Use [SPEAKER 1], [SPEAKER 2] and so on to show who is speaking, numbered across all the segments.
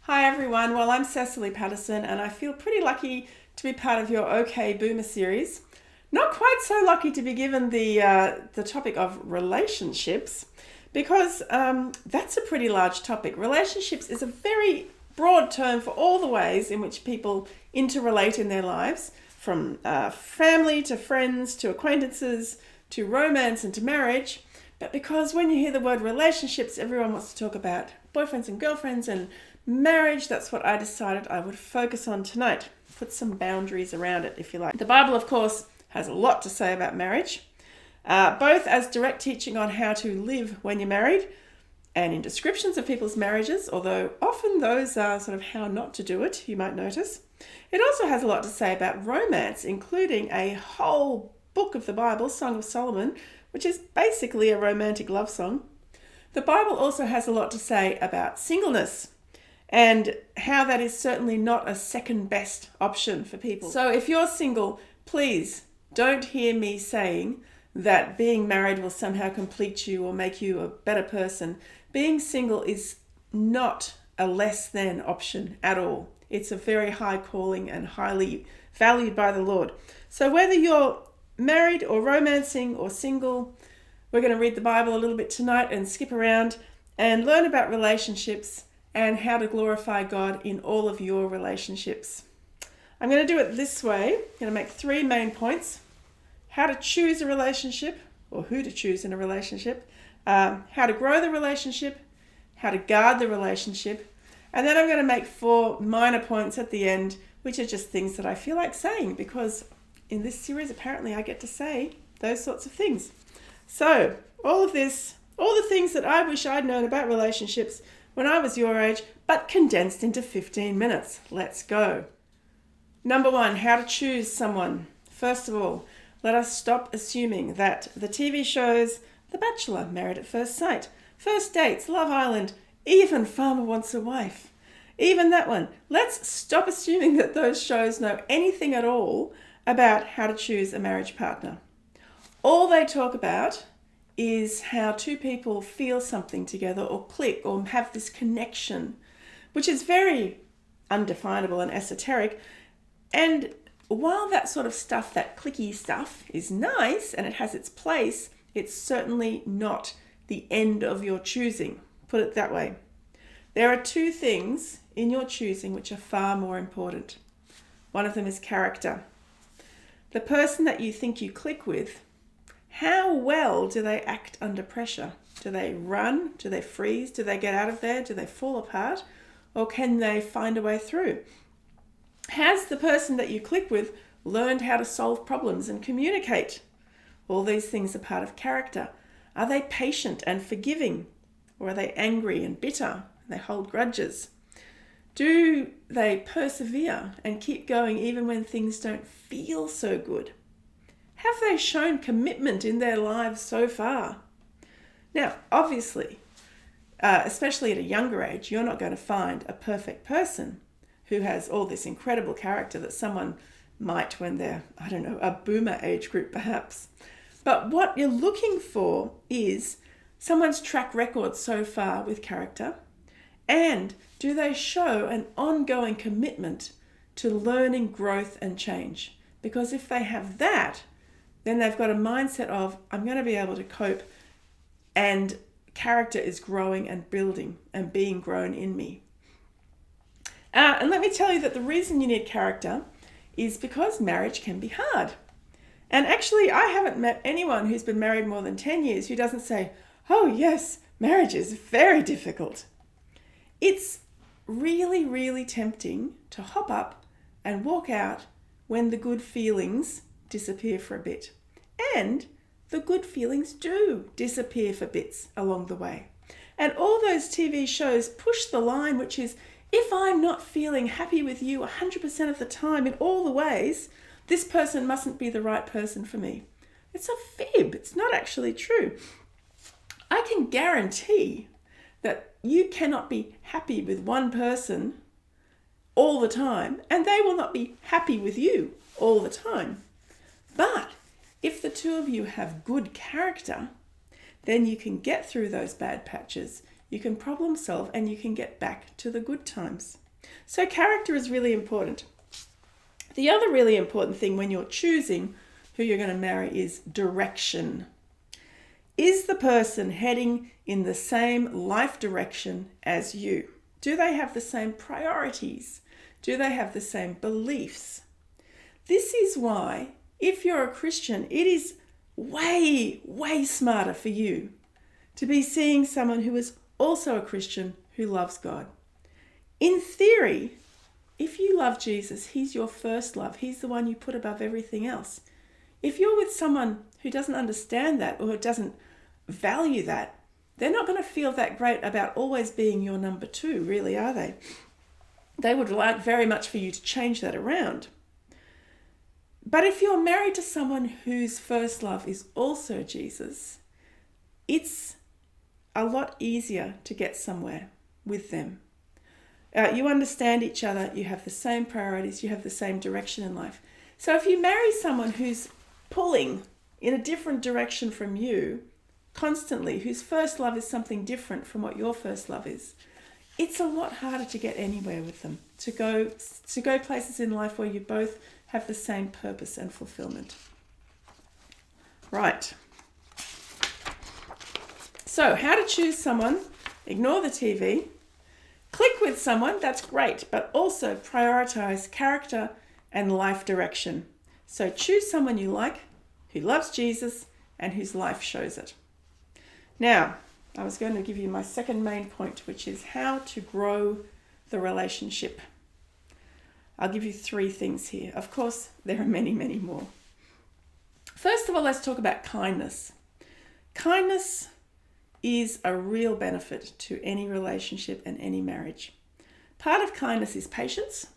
[SPEAKER 1] Hi everyone, well I'm Cecily Patterson and I feel pretty lucky to be part of your OK Boomer series. Not quite so lucky to be given the topic of relationships because that's a pretty large topic. Relationships is a very broad term for all the ways in which people interrelate in their lives, from family to friends to acquaintances to romance and to marriage. But because when you hear the word relationships, everyone wants to talk about boyfriends and girlfriends and marriage, that's what I decided I would focus on tonight. Put some boundaries around it, if you like. The Bible, of course, has a lot to say about marriage, both as direct teaching on how to live when you're married and in descriptions of people's marriages, although often those are sort of how not to do it, you might notice. It also has a lot to say about romance, including a whole book of the Bible, Song of Solomon, which is basically a romantic love song. The Bible also has a lot to say about singleness and how that is certainly not a second best option for people. So if you're single, please don't hear me saying that being married will somehow complete you or make you a better person. Being single is not a less than option at all. It's a very high calling and highly valued by the Lord. So whether you're married or romancing or single, we're going to read the Bible a little bit tonight and skip around and learn about relationships and how to glorify God in all of your relationships. I'm going to do it this way. I'm going to make 3 main points: how to choose a relationship, or who to choose in a relationship, how to grow the relationship, how to guard the relationship, and then I'm going to make 4 minor points at the end, which are just things that I feel like saying, because in this series apparently I get to say those sorts of things. So all of this, all the things that I wish I'd known about relationships when I was your age, but condensed into 15 minutes. Let's go. Number 1, how to choose someone. First of all, let us stop assuming that the TV shows The Bachelor, Married at First Sight, First Dates, Love Island, even Farmer Wants a Wife, even that one. Let's stop assuming that those shows know anything at all about how to choose a marriage partner. All they talk about is how 2 people feel something together or click or have this connection, which is very undefinable and esoteric. And while that sort of stuff, that clicky stuff, is nice and it has its place, it's certainly not the end of your choosing. Put it that way. There are 2 things in your choosing which are far more important. One of them is character. The person that you think you click with, how well do they act under pressure? Do they run? Do they freeze? Do they get out of there? Do they fall apart? Or can they find a way through? Has the person that you click with learned how to solve problems and communicate? All these things are part of character. Are they patient and forgiving? Or are they angry and bitter? They hold grudges. Do they persevere and keep going even when things don't feel so good? Have they shown commitment in their lives so far? Now, obviously, especially at a younger age, you're not going to find a perfect person who has all this incredible character that someone might when they're, a boomer age group perhaps. But what you're looking for is someone's track record so far with character, and do they show an ongoing commitment to learning, growth and change? Because if they have that, then they've got a mindset of, I'm going to be able to cope, and character is growing and building and being grown in me. And let me tell you that the reason you need character is because marriage can be hard. And actually, I haven't met anyone who's been married more than 10 years who doesn't say, oh yes, marriage is very difficult. It's really, really tempting to hop up and walk out when the good feelings disappear for a bit. And the good feelings do disappear for bits along the way. And all those TV shows push the line, which is, if I'm not feeling happy with you 100% of the time in all the ways, this person mustn't be the right person for me. It's a fib. It's not actually true. I can guarantee that you cannot be happy with one person all the time, and they will not be happy with you all the time. But if the 2 of you have good character, then you can get through those bad patches. you can problem solve, and you can get back to the good times. So character is really important. The other really important thing when you're choosing who you're going to marry is direction. Is the person heading in the same life direction as you? Do they have the same priorities? Do they have the same beliefs? This is why, if you're a Christian, it is way, way smarter for you to be seeing someone who is also a Christian who loves God. In theory, if you love Jesus, he's your first love. He's the one you put above everything else. If you're with someone who doesn't understand that or who doesn't value that, they're not going to feel that great about always being your number two, really, are they? They would like very much for you to change that around. But if you're married to someone whose first love is also Jesus, it's a lot easier to get somewhere with them. You understand each other, you have the same priorities, you have the same direction in life. So if you marry someone who's pulling in a different direction from you constantly, whose first love is something different from what your first love is, it's a lot harder to get anywhere with them, to go places in life where you both have the same purpose and fulfillment. Right. So, how to choose someone? Ignore the TV. Click with someone, that's great, but also prioritize character and life direction. So choose someone you like, who loves Jesus, and whose life shows it. Now, I was going to give you my second main point, which is how to grow the relationship. I'll give you 3 things here. Of course, there are many, many more. First of all, let's talk about kindness. Kindness is a real benefit to any relationship and any marriage. Part of kindness is patience.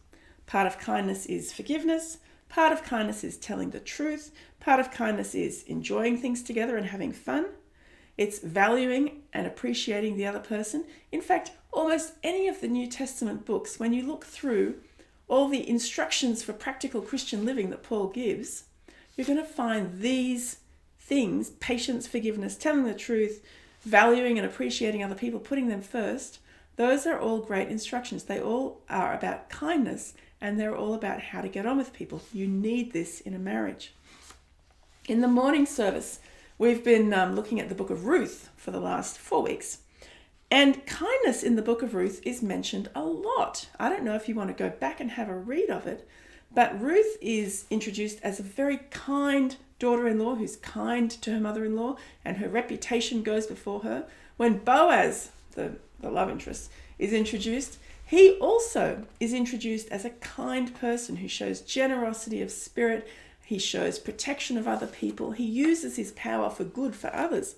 [SPEAKER 1] Part of kindness is forgiveness. Part of kindness is telling the truth. Part of kindness is enjoying things together and having fun. It's valuing and appreciating the other person. In fact, almost any of the New Testament books, when you look through all the instructions for practical Christian living that Paul gives, you're going to find these things: patience, forgiveness, telling the truth, valuing and appreciating other people, putting them first. Those are all great instructions. They all are about kindness, and they're all about how to get on with people. You need this in a marriage. In the morning service, we've been looking at the book of Ruth for the last 4 weeks. And kindness in the book of Ruth is mentioned a lot. I don't know if you want to go back and have a read of it, but Ruth is introduced as a very kind daughter-in-law who's kind to her mother-in-law, and her reputation goes before her. When Boaz, the love interest, is introduced, he also is introduced as a kind person who shows generosity of spirit. He shows protection of other people. He uses his power for good for others.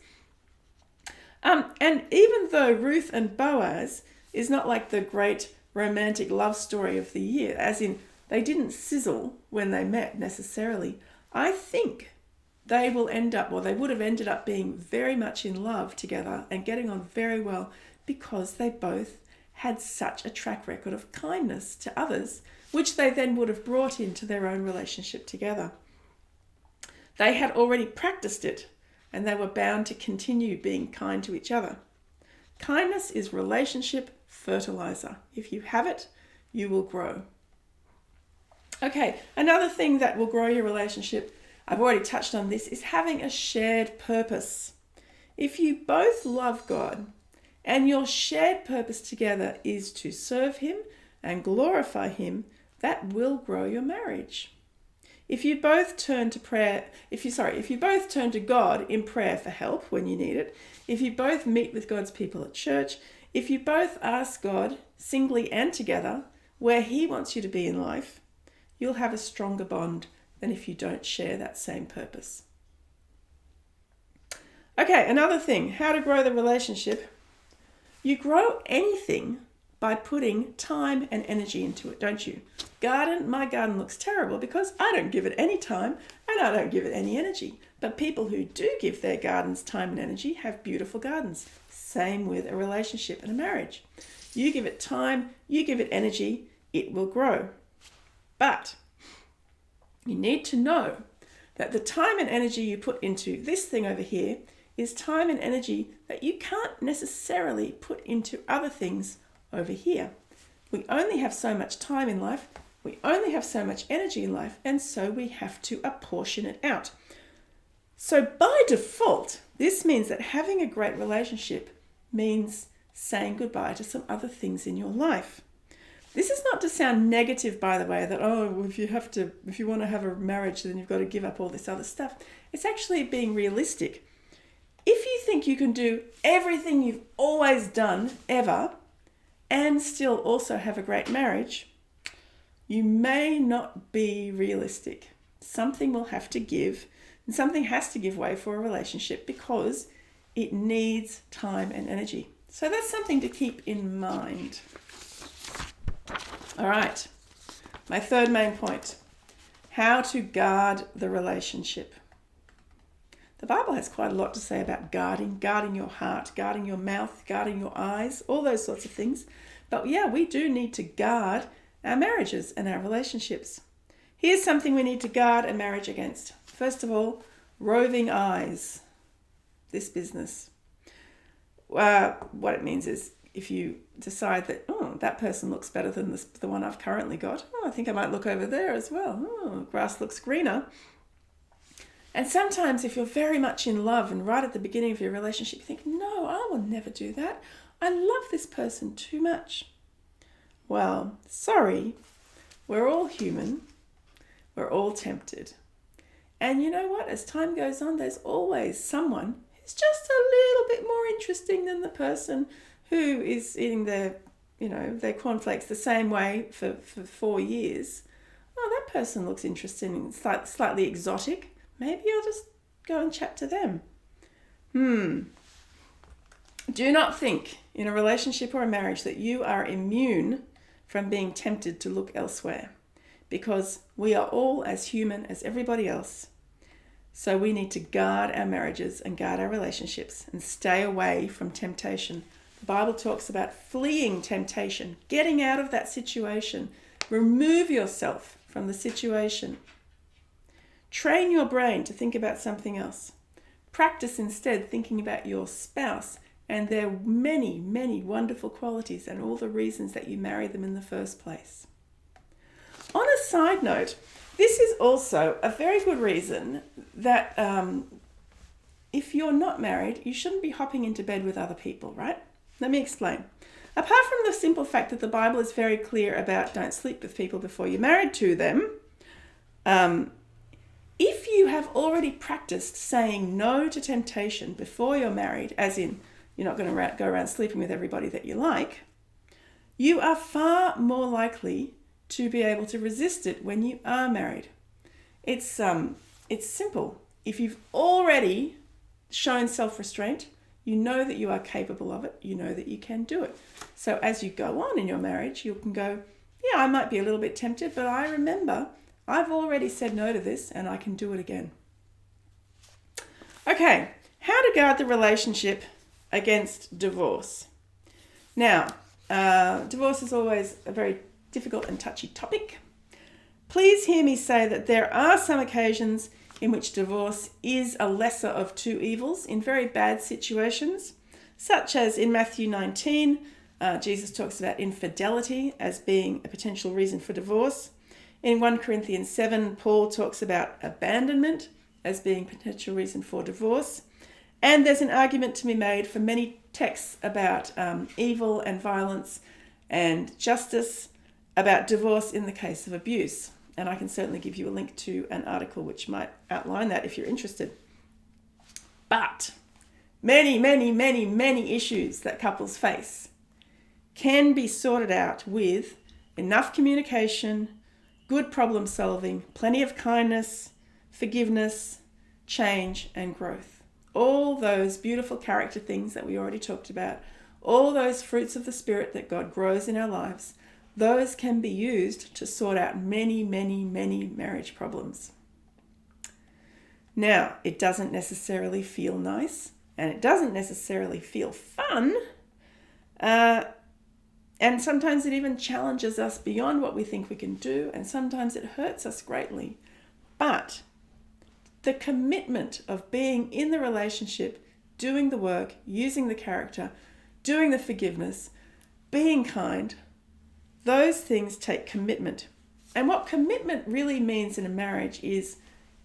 [SPEAKER 1] And even though Ruth and Boaz is not like the great romantic love story of the year, as in they didn't sizzle when they met necessarily, I think they will end up, or they would have ended up being very much in love together and getting on very well, because they both had such a track record of kindness to others, which they then would have brought into their own relationship together. They had already practiced it, and they were bound to continue being kind to each other. Kindness is relationship fertilizer. If you have it, you will grow. Okay, another thing that will grow your relationship, I've already touched on this, is having a shared purpose. If you both love God and your shared purpose together is to serve Him and glorify Him, that will grow your marriage. If you both turn to God in prayer for help when you need it, if you both meet with God's people at church, if you both ask God singly and together where He wants you to be in life, you'll have a stronger bond than if you don't share that same purpose. Okay, another thing, how to grow the relationship. You grow anything by putting time and energy into it, don't you? My garden looks terrible because I don't give it any time and I don't give it any energy. But people who do give their gardens time and energy have beautiful gardens. Same with a relationship and a marriage. You give it time, you give it energy, it will grow. But you need to know that the time and energy you put into this thing over here is time and energy that you can't necessarily put into other things over here. We only have so much time in life, we only have so much energy in life, and so we have to apportion it out. So by default, this means that having a great relationship means saying goodbye to some other things in your life. This is not to sound negative, by the way, that, if you want to have a marriage, then you've got to give up all this other stuff. It's actually being realistic. If you think you can do everything you've always done, ever, and still also have a great marriage, you may not be realistic. Something will have to give, and something has to give way for a relationship because it needs time and energy. So that's something to keep in mind. All right, my third main point, how to guard the relationship. The Bible has quite a lot to say about guarding your heart, guarding your mouth, guarding your eyes, all those sorts of things. But yeah, we do need to guard our marriages and our relationships. Here's something we need to guard a marriage against. First of all, roving eyes, this business. What it means is if you decide that, that person looks better than the one I've currently got, I think I might look over there as well. Grass looks greener. And sometimes if you're very much in love and right at the beginning of your relationship, you think, no, I will never do that. I love this person too much. Well, sorry, we're all human. We're all tempted. And you know what? As time goes on, there's always someone who's just a little bit more interesting than the person who is eating their cornflakes the same way for 4 years. Oh, that person looks interesting, slightly exotic. Maybe I'll just go and chat to them. Do not think in a relationship or a marriage that you are immune from being tempted to look elsewhere, because we are all as human as everybody else. So we need to guard our marriages and guard our relationships and stay away from temptation. The Bible talks about fleeing temptation, getting out of that situation. Remove yourself from the situation. Train your brain to think about something else. Practice instead thinking about your spouse and their many, many wonderful qualities and all the reasons that you married them in the first place. On a side note, this is also a very good reason that if you're not married, you shouldn't be hopping into bed with other people, right? Let me explain. Apart from the simple fact that the Bible is very clear about don't sleep with people before you're married to them, if you have already practiced saying no to temptation before you're married, as in you're not going to go around sleeping with everybody that you like, you are far more likely to be able to resist it when you are married. It's simple. If you've already shown self-restraint, you know that you are capable of it. You know that you can do it. So as you go on in your marriage, you can go, yeah, I might be a little bit tempted, but I remember I've already said no to this and I can do it again. Okay, how to guard the relationship against divorce. Now, divorce is always a very difficult and touchy topic. Please hear me say that there are some occasions in which divorce is a lesser of two evils in very bad situations, such as in Matthew 19, Jesus talks about infidelity as being a potential reason for divorce. In 1 Corinthians 7, Paul talks about abandonment as being a potential reason for divorce. And there's an argument to be made for many texts about evil and violence and justice, about divorce in the case of abuse. And I can certainly give you a link to an article which might outline that if you're interested. But many, many, many, many issues that couples face can be sorted out with enough communication, good problem solving, plenty of kindness, forgiveness, change, and growth. All those beautiful character things that we already talked about, all those fruits of the Spirit that God grows in our lives, those can be used to sort out many, many, many marriage problems. Now, it doesn't necessarily feel nice, and it doesn't necessarily feel fun, and sometimes it even challenges us beyond what we think we can do, and sometimes it hurts us greatly. But the commitment of being in the relationship doing the work, using the character, doing the forgiveness, being kind, those things take commitment. And what commitment really means in a marriage is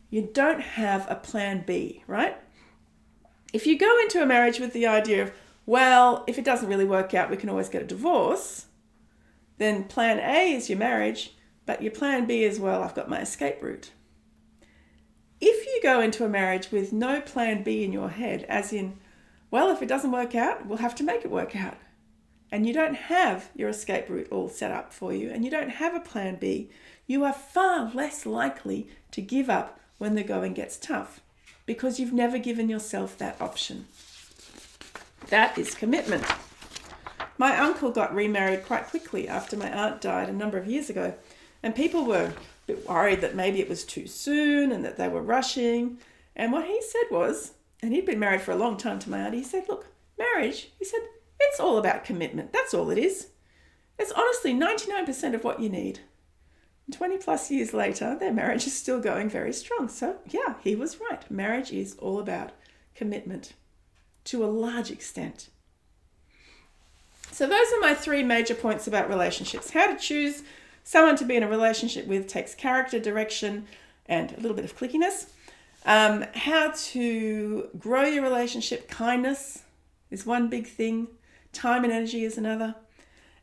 [SPEAKER 1] you don't have a plan B, right? If you go into a marriage with the idea of, well, if it doesn't really work out, we can always get a divorce, then plan A is your marriage, but your plan B is, well, I've got my escape route. If you go into a marriage with no plan B in your head, as in, well, if it doesn't work out, we'll have to make it work out, and you don't have your escape route all set up for you, and you don't have a plan B, you are far less likely to give up when the going gets tough, because you've never given yourself that option. That is commitment. My uncle got remarried quite quickly after my aunt died a number of years ago, and people were a bit worried that maybe it was too soon and that they were rushing. And what he said was, and he'd been married for a long time to my aunt, he said, look, marriage, he said, it's all about commitment. That's all it is. It's honestly 99% of what you need. 20 plus years later, their marriage is still going very strong. So yeah, he was right. Marriage is all about commitment to a large extent. So those are my 3 major points about relationships. How to choose someone to be in a relationship with takes character, direction, and a little bit of clickiness. How to grow your relationship, kindness is one big thing. Time and energy is another.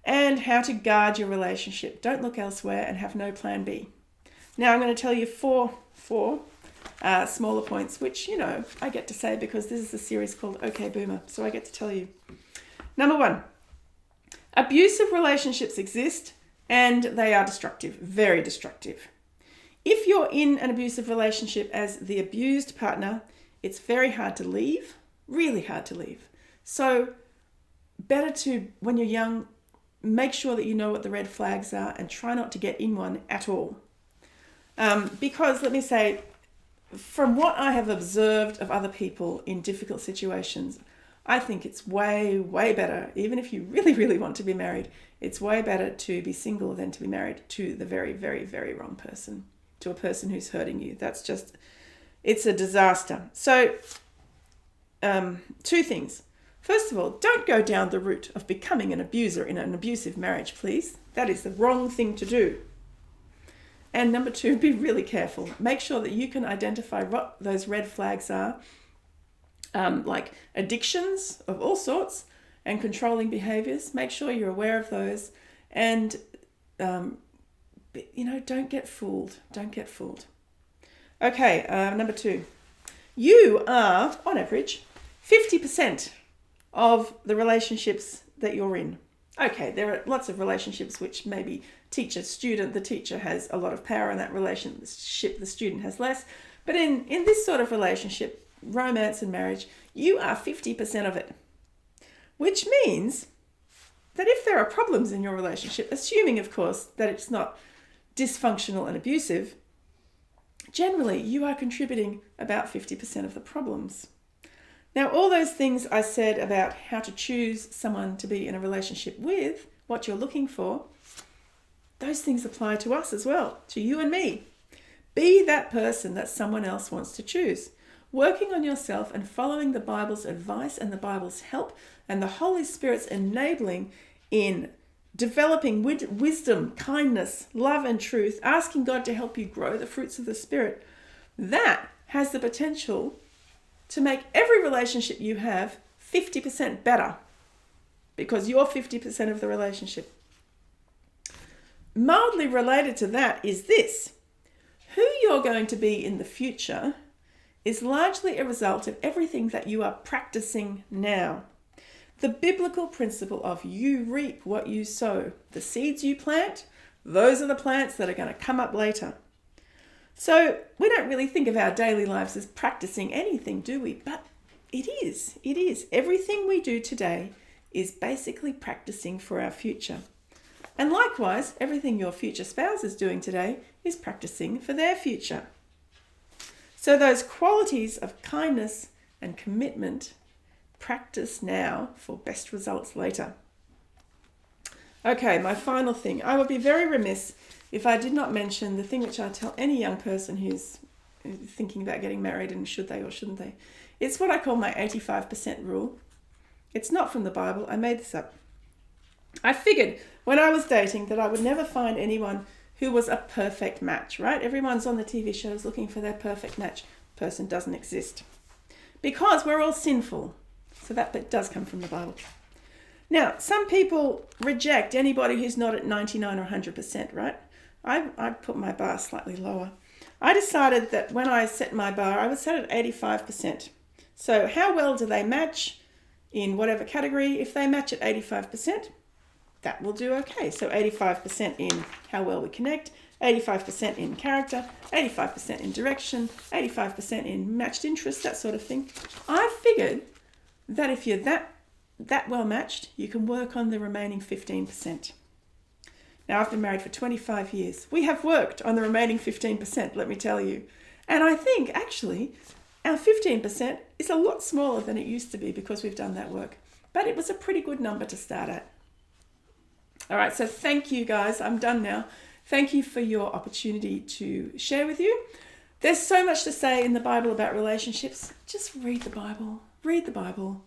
[SPEAKER 1] And how to guard your relationship. Don't look elsewhere and have no plan B. Now I'm going to tell you four smaller points, which, I get to say because this is a series called OK Boomer, so I get to tell you. Number 1, abusive relationships exist and they are destructive, very destructive. If you're in an abusive relationship as the abused partner, it's very hard to leave, really hard to leave. So better to, when you're young, make sure that you know what the red flags are and try not to get in one at all. Because let me say, from what I have observed of other people in difficult situations, I think it's way, way better, even if you really, really want to be married, it's way better to be single than to be married to the very, very, very wrong person, to a person who's hurting you. It's a disaster. So, 2 things. First of all, don't go down the route of becoming an abuser in an abusive marriage, please. That is the wrong thing to do. And number 2, be really careful. Make sure that you can identify what those red flags are, like addictions of all sorts and controlling behaviors. Make sure you're aware of those and, don't get fooled. Don't get fooled. Okay, number 2. You are, on average, 50% of the relationships that you're in. Okay, there are lots of relationships which maybe teacher-student, the teacher has a lot of power in that relationship, the student has less. But in this sort of relationship, romance and marriage, you are 50% of it. Which means that if there are problems in your relationship, assuming, of course, that it's not dysfunctional and abusive, generally you are contributing about 50% of the problems. Now, all those things I said about how to choose someone to be in a relationship with, what you're looking for, those things apply to us as well, to you and me. Be that person that someone else wants to choose. Working on yourself and following the Bible's advice and the Bible's help and the Holy Spirit's enabling in developing wisdom, kindness, love and truth, asking God to help you grow the fruits of the Spirit, that has the potential to make every relationship you have 50% better because you're 50% of the relationship. Mildly related to that is this. Who you're going to be in the future is largely a result of everything that you are practicing now. The biblical principle of you reap what you sow. The seeds you plant, those are the plants that are going to come up later. So we don't really think of our daily lives as practicing anything, do we? But it is. It is. Everything we do today is basically practicing for our future. And likewise, everything your future spouse is doing today is practicing for their future. So those qualities of kindness and commitment, practice now for best results later. Okay, my final thing. I would be very remiss if I did not mention the thing which I tell any young person who's thinking about getting married and should they or shouldn't they, It's what I call my 85% rule. It's not from the Bible. I made this up. I figured when I was dating that I would never find anyone who was a perfect match, right? Everyone's on the TV shows looking for their perfect match. Person doesn't exist. Because we're all sinful. So that bit does come from the Bible. Now, some people reject anybody who's not at 99 or 100%, right? I put my bar slightly lower. I decided that when I set my bar, I would set it at 85%. So how well do they match in whatever category? If they match at 85%, that will do okay. So 85% in how well we connect, 85% in character, 85% in direction, 85% in matched interests, that sort of thing. I figured that if you're that well matched, you can work on the remaining 15%. Now, I've been married for 25 years. We have worked on the remaining 15%, let me tell you. And I think, actually, our 15% is a lot smaller than it used to be because we've done that work. But it was a pretty good number to start at. All right, so thank you, guys. I'm done now. Thank you for your opportunity to share with you. There's so much to say in the Bible about relationships. Just read the Bible. Read the Bible.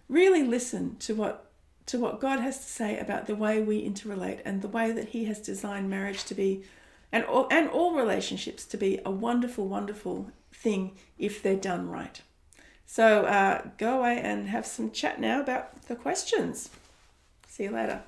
[SPEAKER 1] Really listen to what God has to say about the way we interrelate and the way that he has designed marriage to be, and all relationships to be a wonderful, wonderful thing if they're done right. So go away and have some chat now about the questions. See you later.